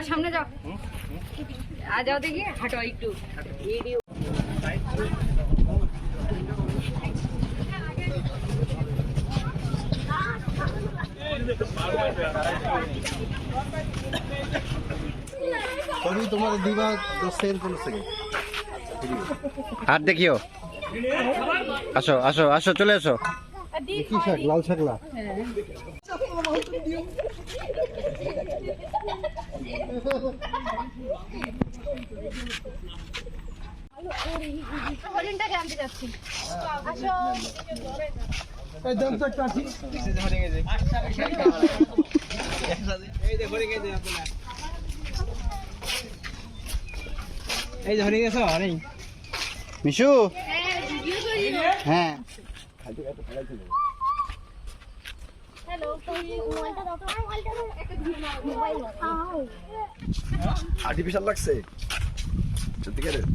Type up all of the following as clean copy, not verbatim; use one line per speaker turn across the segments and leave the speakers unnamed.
সামনে যাও, যাও দেখি, হাঁটো একটু।
তোমার দিবা সেল করছে
হাত দেখিও। আসো আসো আসো, চলে আসো।
কি শাক? লাল শাকলা।
হরিণটাকে আনতে যাচ্ছি, আসো।
এই দাম তো কাঠি। এই যে হরিণ গেছো হরিণ।
মিশু, হ্যাঁ
আর্টিফিশিয়াল লাগছে সত্যিকারের।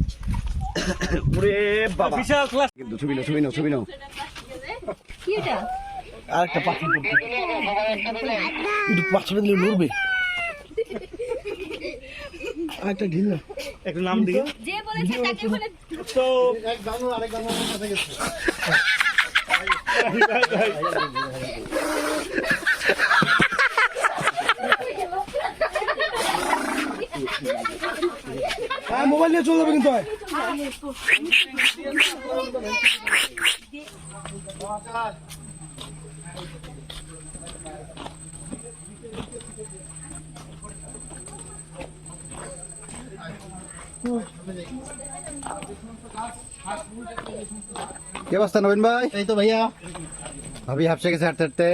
ওরে বাবা, বিশাল ক্লাস। কিন্তু ছবি নাও, ছবি নাও, ছবি নাও।
কি এটা?
আরেকটা পাখি পড়ছে, একটু পাঁচ দিলে লড়বে। আরেকটা ঢিল না, একটা নাম দিকে
যে বলেছে তাকে বলে
তো এক গানো আরেক গানো সাথে গেছে। মোবাইল নিয়ে চলে যাবে কিন্তু।
কি অবস্থা নবীন ভাই?
এই তো ভাইয়া,
ভাবি হাফসে গেছে হাঁটতে হাঁটতে।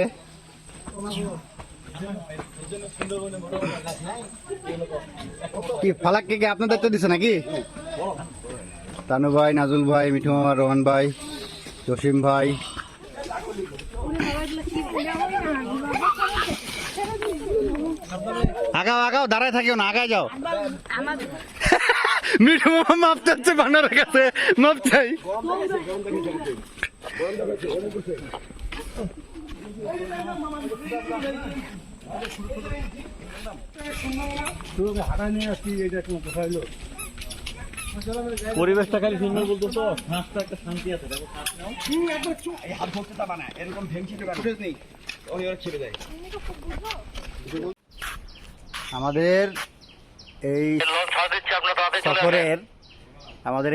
কি ফালাককে কি আপনার দায়িত্ব দিছে নাকি? তানু ভাই, নাজুল ভাই, মিঠু মামা, রোহন ভাই, জসিম ভাই। আগাও আগাও, দাঁড়ায় থাকিও না, আগায় যাও। মিঠু মামা মাপ চাচ্ছে বানারের কাছে, মাপ চাই।
পরিবেশটা খালি সুন্দর বলতো তো, হাঁসটা একটা শান্তি আছে। দেখো হাত ধরতে তা বানায় এরকম ভেঙচি নেই, অনেক ছেড়ে যায়।
আমাদের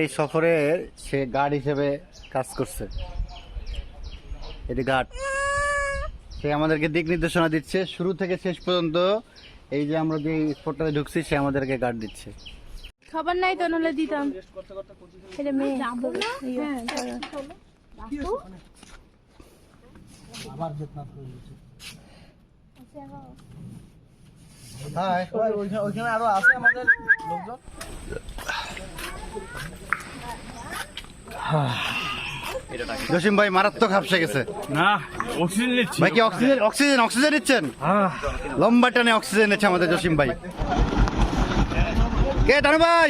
এই সফরের সে গার্ড হিসেবে কাজ করছে। এটি গার্ড, সে আমাদেরকে দিক নির্দেশনা দিচ্ছে শুরু থেকে শেষ পর্যন্ত। এই যে আমরা যে স্পটটাতে ঢুকছি, সে আমাদেরকে গার্ড দিচ্ছে।
খবর নাই তো, নাহলে দিতাম। এটা মেয়ে যাবো না।
আবার বেতনা করে দিচ্ছে।
হ্যাঁ,
ওইখানে আরো আছে আমাদের লোকজন।
জসিম ভাই মারাত্মক হাফসে গেছে।
না, অক্সিজেন নিচ্ছি
ভাই। কি অক্সিজেন নিচ্ছেন? লম্বা টানে অক্সিজেন নিচ্ছে আমাদের জসিম ভাই। কে তানু ভাই?